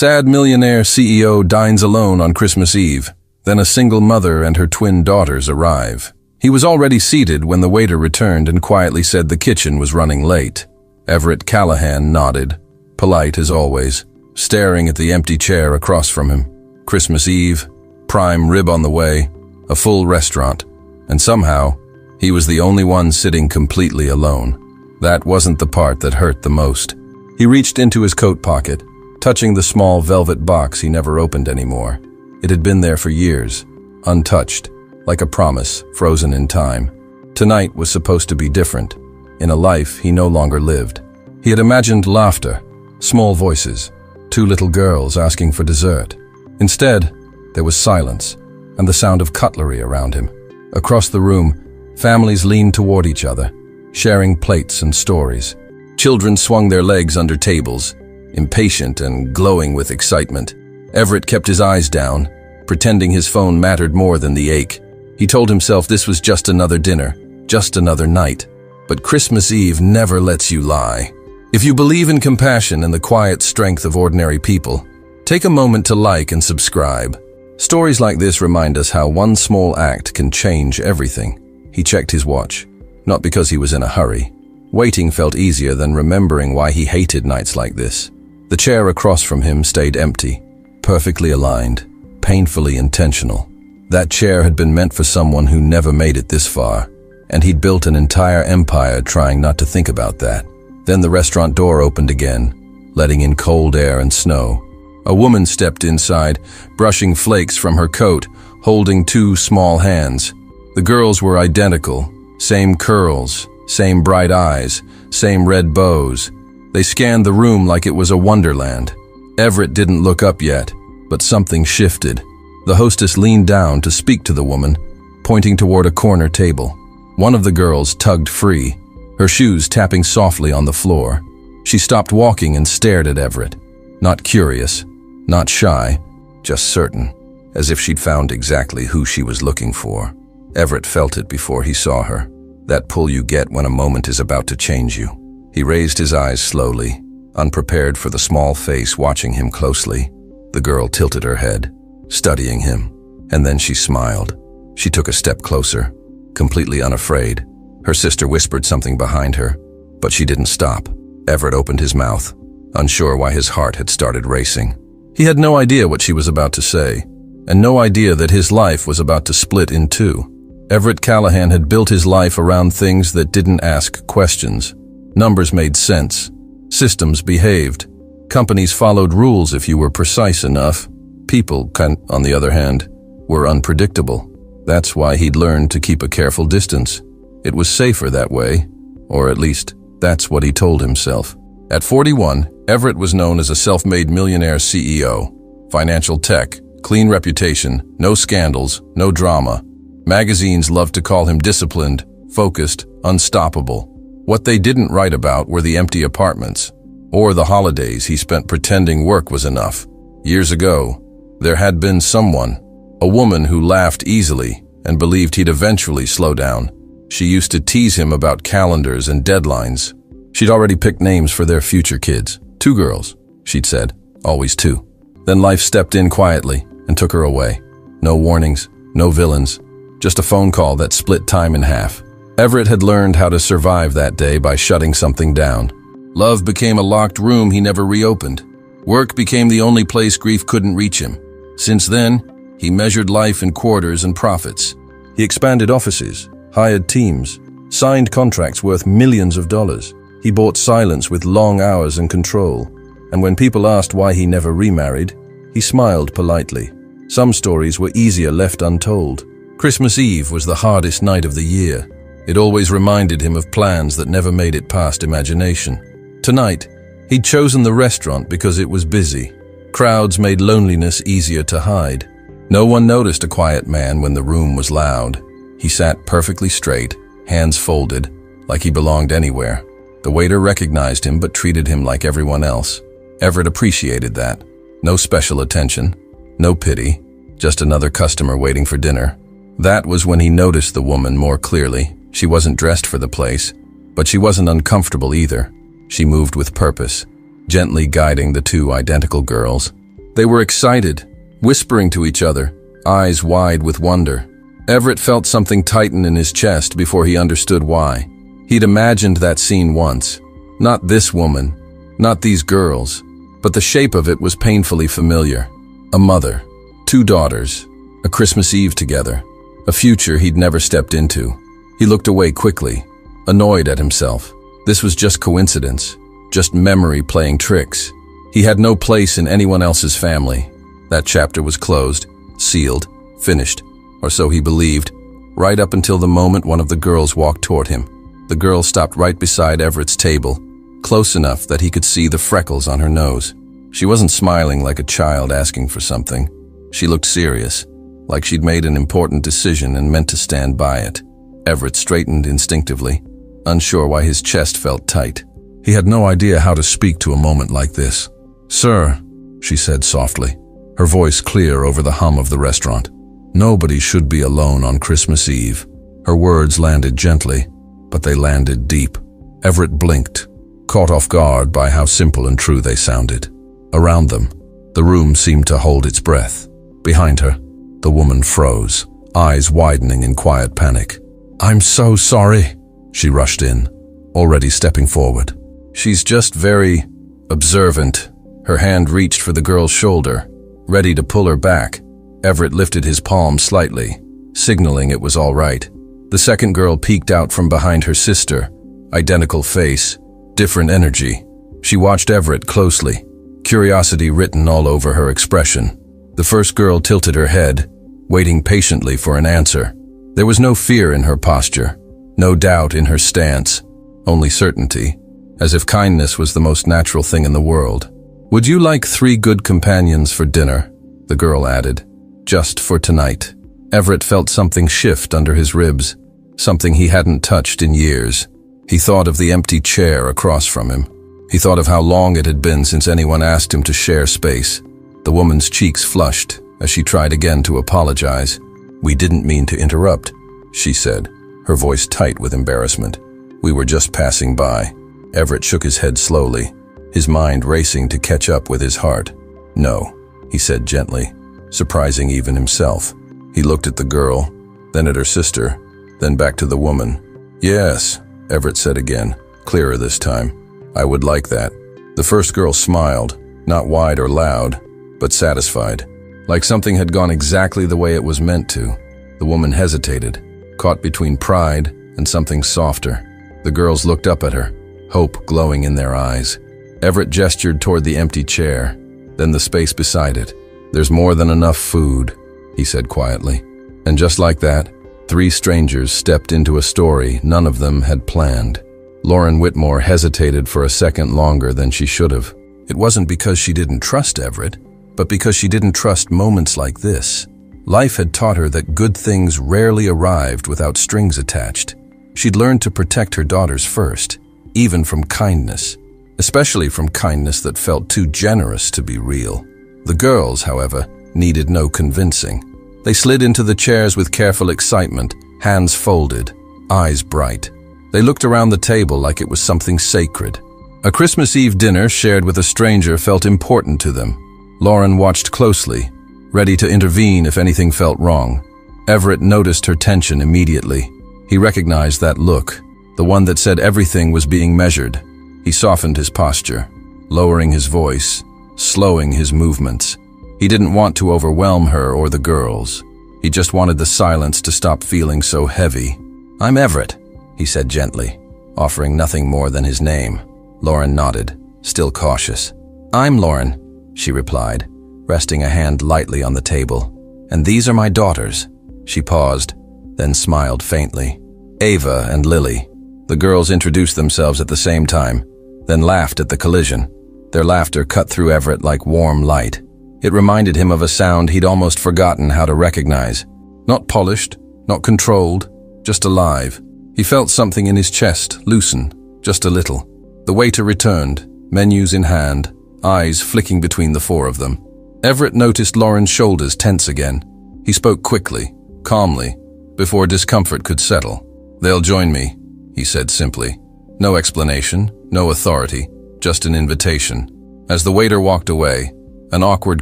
Sad millionaire CEO dines alone on Christmas Eve. Then a single mother and her twin daughters arrive. He was already seated when the waiter returned and quietly said the kitchen was running late. Everett Callahan nodded, polite as always, staring at the empty chair across from him. Christmas Eve, prime rib on the way, a full restaurant, and somehow, he was the only one sitting completely alone. That wasn't the part that hurt the most. He reached into his coat pocket, touching the small velvet box he never opened anymore. It had been there for years, untouched, like a promise, frozen in time. Tonight was supposed to be different, in a life he no longer lived. He had imagined laughter, small voices, two little girls asking for dessert. Instead, there was silence, and the sound of cutlery around him. Across the room, families leaned toward each other, sharing plates and stories. Children swung their legs under tables, impatient and glowing with excitement. Everett kept his eyes down, pretending his phone mattered more than the ache. He told himself this was just another dinner, just another night. But Christmas Eve never lets you lie. If you believe in compassion and the quiet strength of ordinary people, take a moment to like and subscribe. Stories like this remind us how one small act can change everything. He checked his watch, not because he was in a hurry. Waiting felt easier than remembering why he hated nights like this. The chair across from him stayed empty, perfectly aligned, painfully intentional. That chair had been meant for someone who never made it this far, and he'd built an entire empire trying not to think about that. Then the restaurant door opened again, letting in cold air and snow. A woman stepped inside, brushing flakes from her coat, holding two small hands. The girls were identical, same curls, same bright eyes, same red bows. They scanned the room like it was a wonderland. Everett didn't look up yet, but something shifted. The hostess leaned down to speak to the woman, pointing toward a corner table. One of the girls tugged free, her shoes tapping softly on the floor. She stopped walking and stared at Everett, not curious, not shy, just certain, as if she'd found exactly who she was looking for. Everett felt it before he saw her, that pull you get when a moment is about to change you. He raised his eyes slowly, unprepared for the small face watching him closely. The girl tilted her head, studying him, and then she smiled. She took a step closer, completely unafraid. Her sister whispered something behind her, but she didn't stop. Everett opened his mouth, unsure why his heart had started racing. He had no idea what she was about to say, and no idea that his life was about to split in two. Everett Callahan had built his life around things that didn't ask questions. Numbers made sense. Systems behaved. Companies followed rules if you were precise enough. People, on the other hand, were unpredictable. That's why he'd learned to keep a careful distance. It was safer that way, or at least that's what he told himself. At 41, Everett was known as a self-made millionaire CEO. Financial tech, clean reputation, no scandals, no drama. Magazines loved to call him disciplined, focused, unstoppable. What they didn't write about were the empty apartments, or the holidays he spent pretending work was enough. Years ago, there had been someone, a woman who laughed easily and believed he'd eventually slow down. She used to tease him about calendars and deadlines. She'd already picked names for their future kids. 2 girls, she'd said, always 2. Then life stepped in quietly and took her away. No warnings, no villains, just a phone call that split time in half. Everett had learned how to survive that day by shutting something down. Love became a locked room he never reopened. Work became the only place grief couldn't reach him. Since then, he measured life in quarters and profits. He expanded offices, hired teams, signed contracts worth millions of dollars. He bought silence with long hours and control. And when people asked why he never remarried, he smiled politely. Some stories were easier left untold. Christmas Eve was the hardest night of the year. It always reminded him of plans that never made it past imagination. Tonight, he'd chosen the restaurant because it was busy. Crowds made loneliness easier to hide. No one noticed a quiet man when the room was loud. He sat perfectly straight, hands folded, like he belonged anywhere. The waiter recognized him but treated him like everyone else. Everett appreciated that. No special attention, no pity, just another customer waiting for dinner. That was when he noticed the woman more clearly. She wasn't dressed for the place, but she wasn't uncomfortable either. She moved with purpose, gently guiding the 2 identical girls. They were excited, whispering to each other, eyes wide with wonder. Everett felt something tighten in his chest before he understood why. He'd imagined that scene once. Not this woman, not these girls, but the shape of it was painfully familiar. A mother, 2 daughters, a Christmas Eve together, a future he'd never stepped into. He looked away quickly, annoyed at himself. This was just coincidence, just memory playing tricks. He had no place in anyone else's family. That chapter was closed, sealed, finished, or so he believed, right up until the moment one of the girls walked toward him. The girl stopped right beside Everett's table, close enough that he could see the freckles on her nose. She wasn't smiling like a child asking for something. She looked serious, like she'd made an important decision and meant to stand by it. Everett straightened instinctively, unsure why his chest felt tight. He had no idea how to speak to a moment like this. "Sir," she said softly, her voice clear over the hum of the restaurant. "Nobody should be alone on Christmas Eve." Her words landed gently, but they landed deep. Everett blinked, caught off guard by how simple and true they sounded. Around them, the room seemed to hold its breath. Behind her, the woman froze, eyes widening in quiet panic. "I'm so sorry," she rushed in, already stepping forward. "She's just very observant." Her hand reached for the girl's shoulder, ready to pull her back. Everett lifted his palm slightly, signaling it was all right. The second girl peeked out from behind her sister, identical face, different energy. She watched Everett closely, curiosity written all over her expression. The first girl tilted her head, waiting patiently for an answer. There was no fear in her posture, no doubt in her stance, only certainty, as if kindness was the most natural thing in the world. "Would you like 3 good companions for dinner?" the girl added. "Just for tonight." Everett felt something shift under his ribs, something he hadn't touched in years. He thought of the empty chair across from him. He thought of how long it had been since anyone asked him to share space. The woman's cheeks flushed as she tried again to apologize. "We didn't mean to interrupt," she said, her voice tight with embarrassment. "We were just passing by." Everett shook his head slowly, his mind racing to catch up with his heart. "No," he said gently, surprising even himself. He looked at the girl, then at her sister, then back to the woman. "Yes," Everett said again, clearer this time. "I would like that." The first girl smiled, not wide or loud, but satisfied, like something had gone exactly the way it was meant to. The woman hesitated, caught between pride and something softer. The girls looked up at her, hope glowing in their eyes. Everett gestured toward the empty chair, then the space beside it. "There's more than enough food," he said quietly. And just like that, 3 strangers stepped into a story none of them had planned. Lauren Whitmore hesitated for a second longer than she should have. It wasn't because she didn't trust Everett, but because she didn't trust moments like this. Life had taught her that good things rarely arrived without strings attached. She'd learned to protect her daughters first, even from kindness, especially from kindness that felt too generous to be real. The girls, however, needed no convincing. They slid into the chairs with careful excitement, hands folded, eyes bright. They looked around the table like it was something sacred. A Christmas Eve dinner shared with a stranger felt important to them. Lauren watched closely, ready to intervene if anything felt wrong. Everett noticed her tension immediately. He recognized that look, the one that said everything was being measured. He softened his posture, lowering his voice, slowing his movements. He didn't want to overwhelm her or the girls. He just wanted the silence to stop feeling so heavy. "I'm Everett," he said gently, offering nothing more than his name. Lauren nodded, still cautious. "I'm Lauren," she replied, resting a hand lightly on the table. "And these are my daughters." She paused, then smiled faintly. "Ava and Lily." The girls introduced themselves at the same time, then laughed at the collision. Their laughter cut through Everett like warm light. It reminded him of a sound he'd almost forgotten how to recognize. Not polished, not controlled, just alive. He felt something in his chest loosen, just a little. The waiter returned, menus in hand, eyes flicking between the 4 of them. Everett noticed Lauren's shoulders tense again. He spoke quickly, calmly, before discomfort could settle. "They'll join me," he said simply. No explanation, no authority, just an invitation. As the waiter walked away, An awkward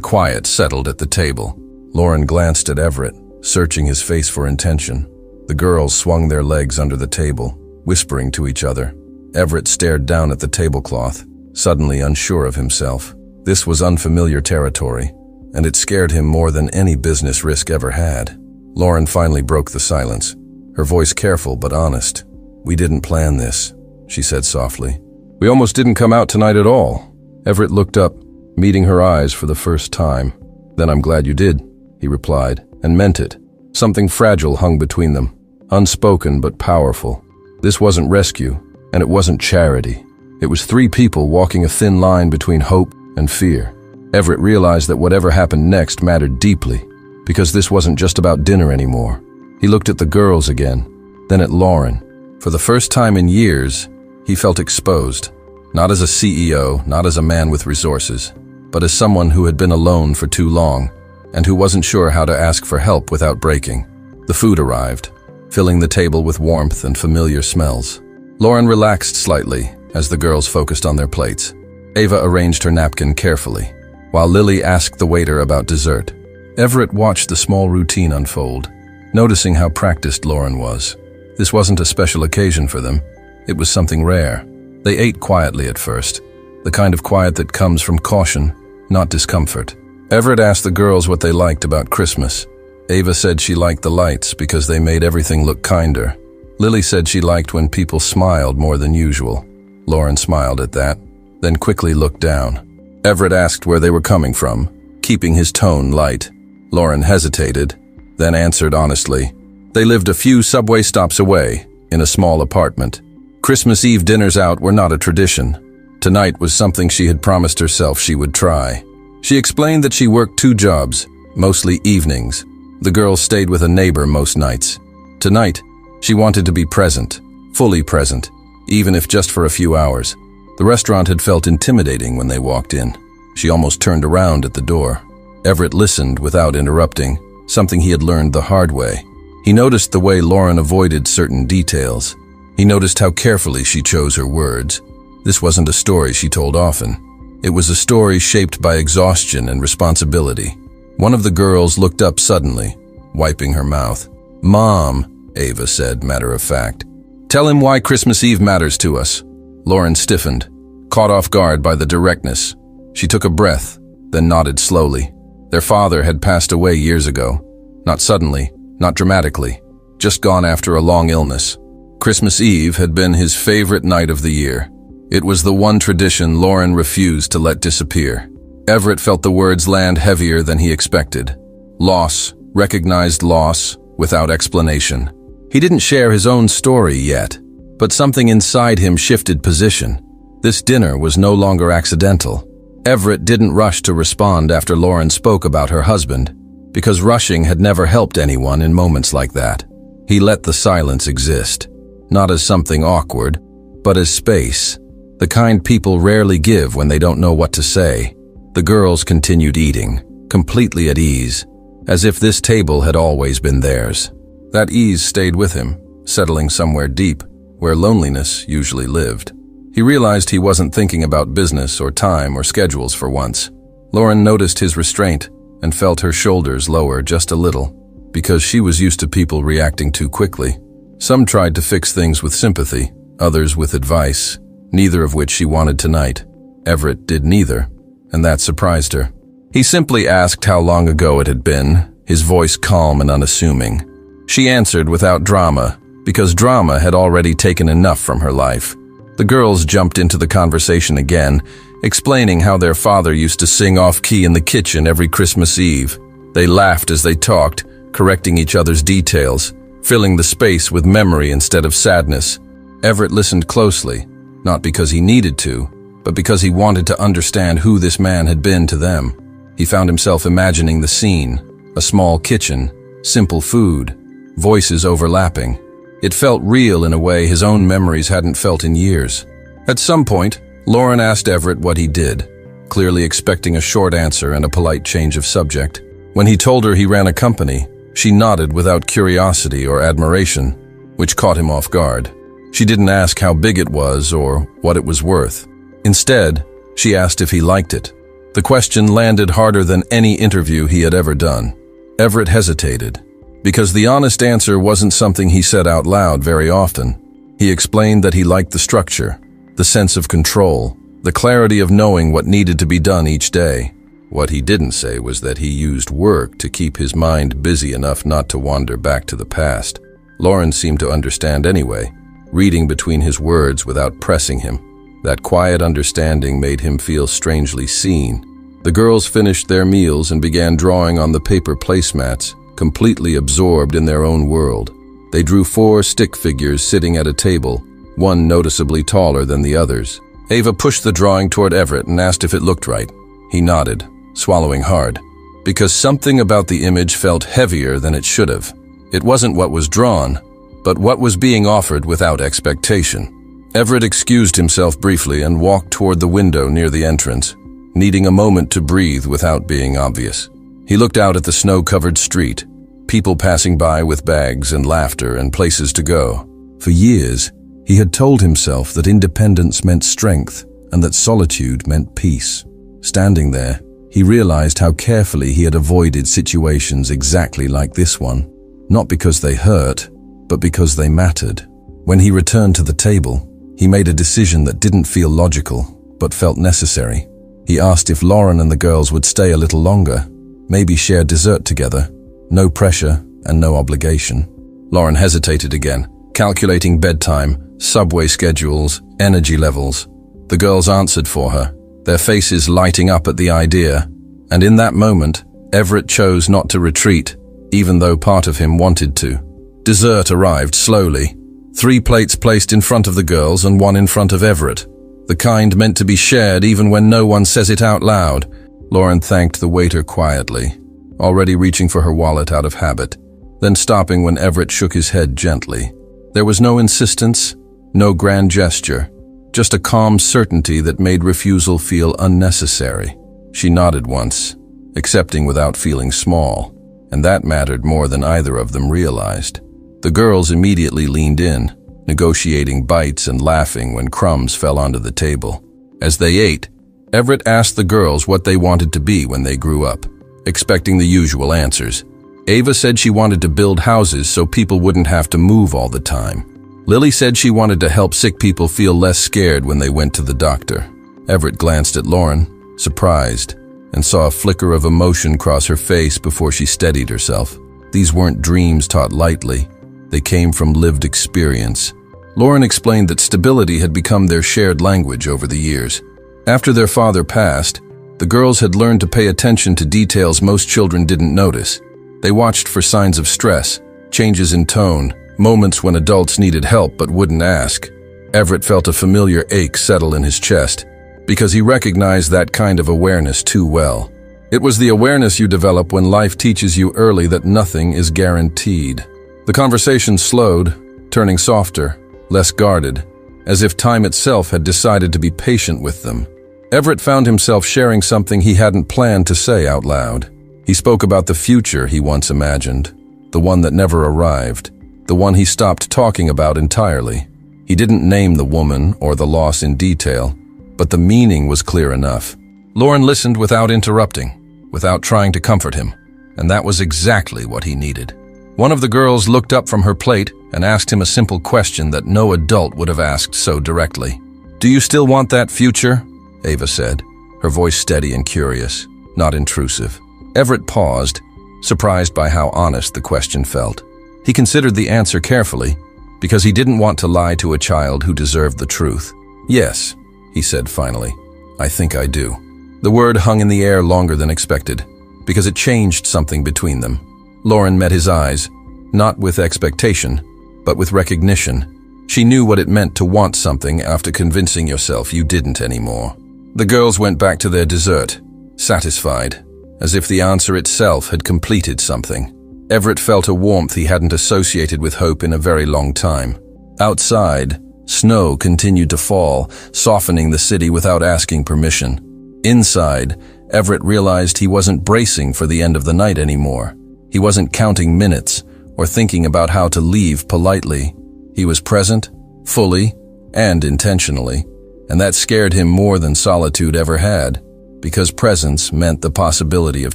quiet settled at the table. Lauren glanced at Everett, searching his face for intention. The girls swung their legs under the table, whispering to each other. Everett stared down at the tablecloth, suddenly unsure of himself. This was unfamiliar territory, and it scared him more than any business risk ever had. Lauren finally broke the silence, her voice careful but honest. "We didn't plan this," she said softly. "We almost didn't come out tonight at all." Everett looked up, meeting her eyes for the first time. "Then I'm glad you did," he replied, and meant it. Something fragile hung between them, unspoken but powerful. This wasn't rescue, and it wasn't charity. It was three people walking a thin line between hope and fear. Everett realized that whatever happened next mattered deeply, because this wasn't just about dinner anymore. He looked at the girls again, then at Lauren. For the first time in years, he felt exposed, not as a CEO, not as a man with resources, but as someone who had been alone for too long, and who wasn't sure how to ask for help without breaking. The food arrived, filling the table with warmth and familiar smells. Lauren relaxed slightly as the girls focused on their plates. Ava arranged her napkin carefully, while Lily asked the waiter about dessert. Everett watched the small routine unfold, noticing how practiced Lauren was. This wasn't a special occasion for them. It was something rare. They ate quietly at first, the kind of quiet that comes from caution, not discomfort. Everett asked the girls what they liked about Christmas. Ava said she liked the lights because they made everything look kinder. Lily said she liked when people smiled more than usual. Lauren smiled at that, then quickly looked down. Everett asked where they were coming from, keeping his tone light. Lauren hesitated, then answered honestly. They lived a few subway stops away, in a small apartment. Christmas Eve dinners out were not a tradition. Tonight was something she had promised herself she would try. She explained that she worked 2 jobs, mostly evenings. The girls stayed with a neighbor most nights. Tonight, she wanted to be present, fully present, even if just for a few hours. The restaurant had felt intimidating when they walked in. She almost turned around at the door. Everett listened without interrupting, something he had learned the hard way. He noticed the way Lauren avoided certain details. He noticed how carefully she chose her words. This wasn't a story she told often. It was a story shaped by exhaustion and responsibility. One of the girls looked up suddenly, wiping her mouth. "Mom," Ava said, matter of fact. "Tell him why Christmas Eve matters to us." Lauren stiffened, caught off guard by the directness. She took a breath, then nodded slowly. Their father had passed away years ago. Not suddenly, not dramatically, just gone after a long illness. Christmas Eve had been his favorite night of the year. It was the one tradition Lauren refused to let disappear. Everett felt the words land heavier than he expected. Loss, recognized loss, without explanation. He didn't share his own story yet, but something inside him shifted position. This dinner was no longer accidental. Everett didn't rush to respond after Lauren spoke about her husband, because rushing had never helped anyone in moments like that. He let the silence exist, not as something awkward, but as space, the kind people rarely give when they don't know what to say. The girls continued eating, completely at ease, as if this table had always been theirs. That ease stayed with him, settling somewhere deep, where loneliness usually lived. He realized he wasn't thinking about business or time or schedules for once. Lauren noticed his restraint and felt her shoulders lower just a little, because she was used to people reacting too quickly. Some tried to fix things with sympathy, others with advice, neither of which she wanted tonight. Everett did neither, and that surprised her. He simply asked how long ago it had been, his voice calm and unassuming. She answered without drama, because drama had already taken enough from her life. The girls jumped into the conversation again, explaining how their father used to sing off-key in the kitchen every Christmas Eve. They laughed as they talked, correcting each other's details, filling the space with memory instead of sadness. Everett listened closely, not because he needed to, but because he wanted to understand who this man had been to them. He found himself imagining the scene, a small kitchen, simple food, voices overlapping. It felt real in a way his own memories hadn't felt in years. At some point, Lauren asked Everett what he did, clearly expecting a short answer and a polite change of subject. When he told her he ran a company, she nodded without curiosity or admiration, which caught him off guard. She didn't ask how big it was or what it was worth. Instead, she asked if he liked it. The question landed harder than any interview he had ever done. Everett hesitated, because the honest answer wasn't something he said out loud very often. He explained that he liked the structure, the sense of control, the clarity of knowing what needed to be done each day. What he didn't say was that he used work to keep his mind busy enough not to wander back to the past. Lauren seemed to understand anyway, reading between his words without pressing him. That quiet understanding made him feel strangely seen. The girls finished their meals and began drawing on the paper placemats, completely absorbed in their own world. They drew 4 stick figures sitting at a table, one noticeably taller than the others. Ava pushed the drawing toward Everett and asked if it looked right. He nodded, swallowing hard, because something about the image felt heavier than it should have. It wasn't what was drawn, but what was being offered without expectation. Everett excused himself briefly and walked toward the window near the entrance, needing a moment to breathe without being obvious. He looked out at the snow-covered street, people passing by with bags and laughter and places to go. For years, he had told himself that independence meant strength and that solitude meant peace. Standing there, he realized how carefully he had avoided situations exactly like this one, not because they hurt, but because they mattered. When he returned to the table, he made a decision that didn't feel logical, but felt necessary. He asked if Lauren and the girls would stay a little longer, maybe share dessert together. No pressure and no obligation. Lauren hesitated again, calculating bedtime, subway schedules, energy levels. The girls answered for her, their faces lighting up at the idea, and in that moment, Everett chose not to retreat, even though part of him wanted to. Dessert arrived slowly, 3 plates placed in front of the girls and 1 in front of Everett, the kind meant to be shared even when no one says it out loud. Lauren thanked the waiter quietly, already reaching for her wallet out of habit, then stopping when Everett shook his head gently. There was no insistence, no grand gesture, just a calm certainty that made refusal feel unnecessary. She nodded once, accepting without feeling small, and that mattered more than either of them realized. The girls immediately leaned in, negotiating bites and laughing when crumbs fell onto the table. As they ate, Everett asked the girls what they wanted to be when they grew up, expecting the usual answers. Ava said she wanted to build houses so people wouldn't have to move all the time. Lily said she wanted to help sick people feel less scared when they went to the doctor. Everett glanced at Lauren, surprised, and saw a flicker of emotion cross her face before she steadied herself. These weren't dreams taught lightly. They came from lived experience. Lauren explained that stability had become their shared language over the years. After their father passed, the girls had learned to pay attention to details most children didn't notice. They watched for signs of stress, changes in tone, moments when adults needed help but wouldn't ask. Everett felt a familiar ache settle in his chest, because he recognized that kind of awareness too well. It was the awareness you develop when life teaches you early that nothing is guaranteed. The conversation slowed, turning softer, less guarded, as if time itself had decided to be patient with them. Everett found himself sharing something he hadn't planned to say out loud. He spoke about the future he once imagined, the one that never arrived, the one he stopped talking about entirely. He didn't name the woman or the loss in detail, but the meaning was clear enough. Lauren listened without interrupting, without trying to comfort him, and that was exactly what he needed. One of the girls looked up from her plate and asked him a simple question that no adult would have asked so directly. "Do you still want that future?" Ava said, her voice steady and curious, not intrusive. Everett paused, surprised by how honest the question felt. He considered the answer carefully, because he didn't want to lie to a child who deserved the truth. "Yes," he said finally, "I think I do." The word hung in the air longer than expected, because it changed something between them. Lauren met his eyes, not with expectation, but with recognition. She knew what it meant to want something after convincing yourself you didn't anymore. The girls went back to their dessert, satisfied, as if the answer itself had completed something. Everett felt a warmth he hadn't associated with hope in a very long time. Outside, snow continued to fall, softening the city without asking permission. Inside, Everett realized he wasn't bracing for the end of the night anymore. He wasn't counting minutes or thinking about how to leave politely. He was present, fully, and intentionally, and that scared him more than solitude ever had. because presence meant the possibility of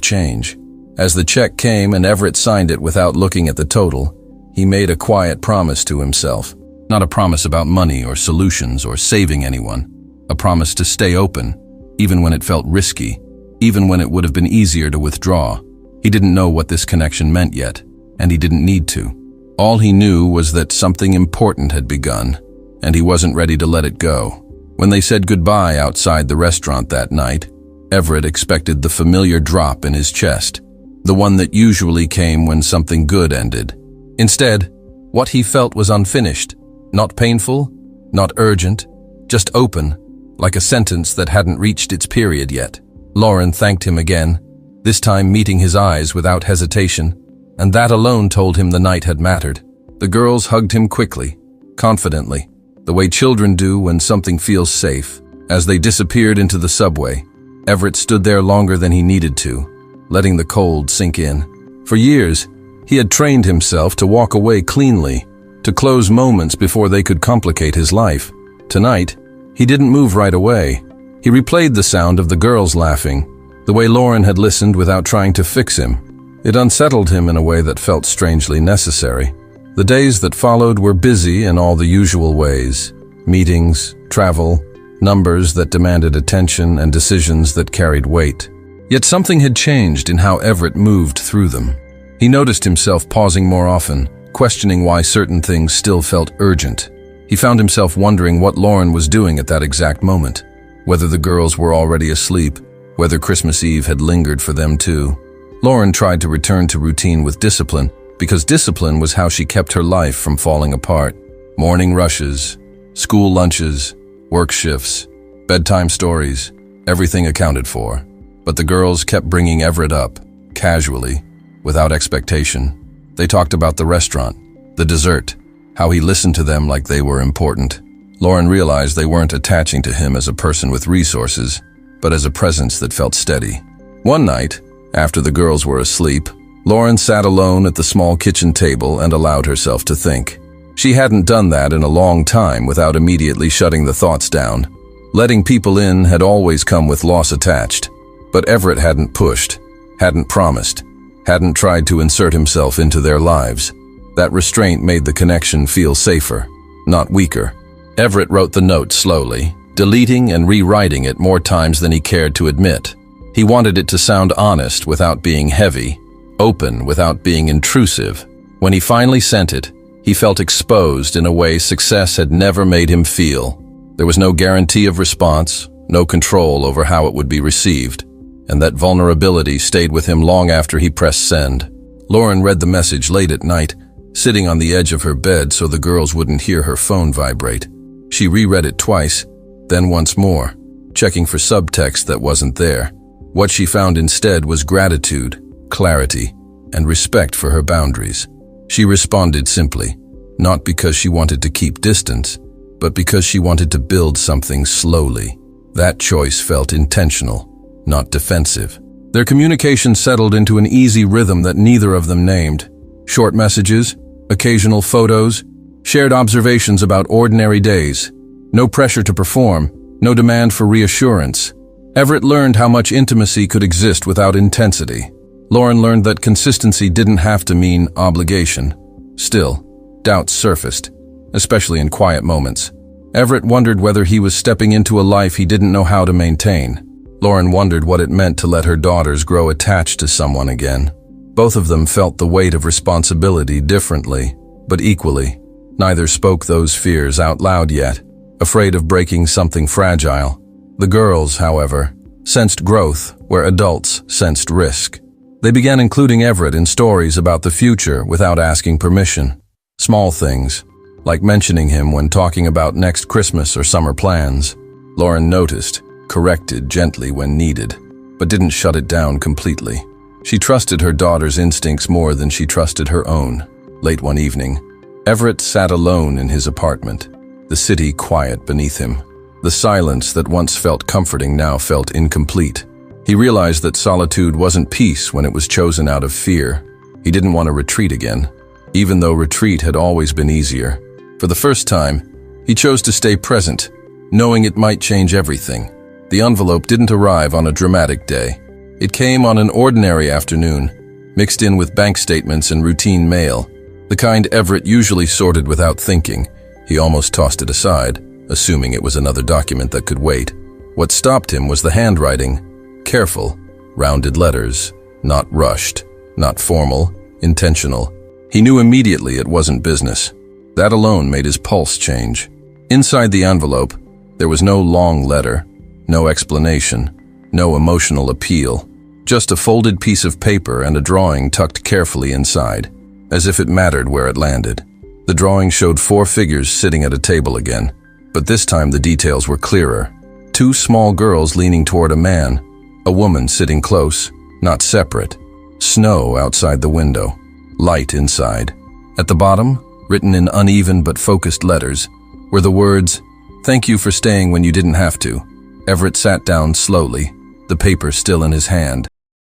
change. As the check came and Everett signed it without looking at the total, he made a quiet promise to himself. Not a promise about money or solutions or saving anyone. A promise to stay open, even when it felt risky, even when it would have been easier to withdraw. He didn't know what this connection meant yet, and he didn't need to. All he knew was that something important had begun, and he wasn't ready to let it go. When they said goodbye outside the restaurant that night, Everett expected the familiar drop in his chest, the one that usually came when something good ended. Instead, what he felt was unfinished, not painful, not urgent, just open, like a sentence that hadn't reached its period yet. Lauren thanked him again, this time meeting his eyes without hesitation, and that alone told him the night had mattered. The girls hugged him quickly, confidently, the way children do when something feels safe. As they disappeared into the subway, Everett stood there longer than he needed to, letting the cold sink in. For years, he had trained himself to walk away cleanly, to close moments before they could complicate his life. Tonight, he didn't move right away. He replayed the sound of the girls laughing, the way Lauren had listened without trying to fix him. It unsettled him in a way that felt strangely necessary. The days that followed were busy in all the usual ways. Meetings, travel, numbers that demanded attention, and decisions that carried weight. Yet something had changed in how Everett moved through them. He noticed himself pausing more often, questioning why certain things still felt urgent. He found himself wondering what Lauren was doing at that exact moment, whether the girls were already asleep, whether Christmas Eve had lingered for them too. Lauren tried to return to routine with discipline, because discipline was how she kept her life from falling apart. Morning rushes, school lunches, work shifts, bedtime stories, everything accounted for. But the girls kept bringing Everett up, casually, without expectation. They talked about the restaurant, the dessert, how he listened to them like they were important. Lauren realized they weren't attaching to him as a person with resources, but as a presence that felt steady. One night, after the girls were asleep, Lauren sat alone at the small kitchen table and allowed herself to think. She hadn't done that in a long time without immediately shutting the thoughts down. Letting people in had always come with loss attached, but Everett hadn't pushed, hadn't promised, hadn't tried to insert himself into their lives. That restraint made the connection feel safer, not weaker. Everett wrote the note slowly, deleting and rewriting it more times than he cared to admit. He wanted it to sound honest without being heavy, open without being intrusive. When he finally sent it, he felt exposed in a way success had never made him feel. There was no guarantee of response, no control over how it would be received, and that vulnerability stayed with him long after he pressed send. Lauren read the message late at night, sitting on the edge of her bed so the girls wouldn't hear her phone vibrate. She reread it twice, then once more, checking for subtext that wasn't there. What she found instead was gratitude, clarity, and respect for her boundaries. She responded simply, not because she wanted to keep distance, but because she wanted to build something slowly. That choice felt intentional, not defensive. Their communication settled into an easy rhythm that neither of them named. Short messages, occasional photos, shared observations about ordinary days. No pressure to perform, no demand for reassurance. Everett learned how much intimacy could exist without intensity. Lauren learned that consistency didn't have to mean obligation. Still, doubts surfaced, especially in quiet moments. Everett wondered whether he was stepping into a life he didn't know how to maintain. Lauren wondered what it meant to let her daughters grow attached to someone again. Both of them felt the weight of responsibility differently, but equally. Neither spoke those fears out loud yet, afraid of breaking something fragile. The girls, however, sensed growth where adults sensed risk. They began including Everett in stories about the future without asking permission. Small things, like mentioning him when talking about next Christmas or summer plans. Lauren noticed, corrected gently when needed, but didn't shut it down completely. She trusted her daughter's instincts more than she trusted her own. Late one evening, Everett sat alone in his apartment, the city quiet beneath him. The silence that once felt comforting now felt incomplete. He realized that solitude wasn't peace when it was chosen out of fear. He didn't want to retreat again, even though retreat had always been easier. For the first time, he chose to stay present, knowing it might change everything. The envelope didn't arrive on a dramatic day. It came on an ordinary afternoon, mixed in with bank statements and routine mail, the kind Everett usually sorted without thinking. He almost tossed it aside, assuming it was another document that could wait. What stopped him was the handwriting. Careful, rounded letters, not rushed, not formal, intentional. He knew immediately it wasn't business. That alone made his pulse change. Inside the envelope, there was no long letter, no explanation, no emotional appeal, just a folded piece of paper and a drawing tucked carefully inside, as if it mattered where it landed. The drawing showed 4 figures sitting at a table again, but this time the details were clearer. 2 small girls leaning toward a man, a woman sitting close, not separate. Snow outside the window, light inside. At the bottom, written in uneven but focused letters, were the words, "Thank you for staying when you didn't have to." Everett sat down slowly, the paper still in his hand.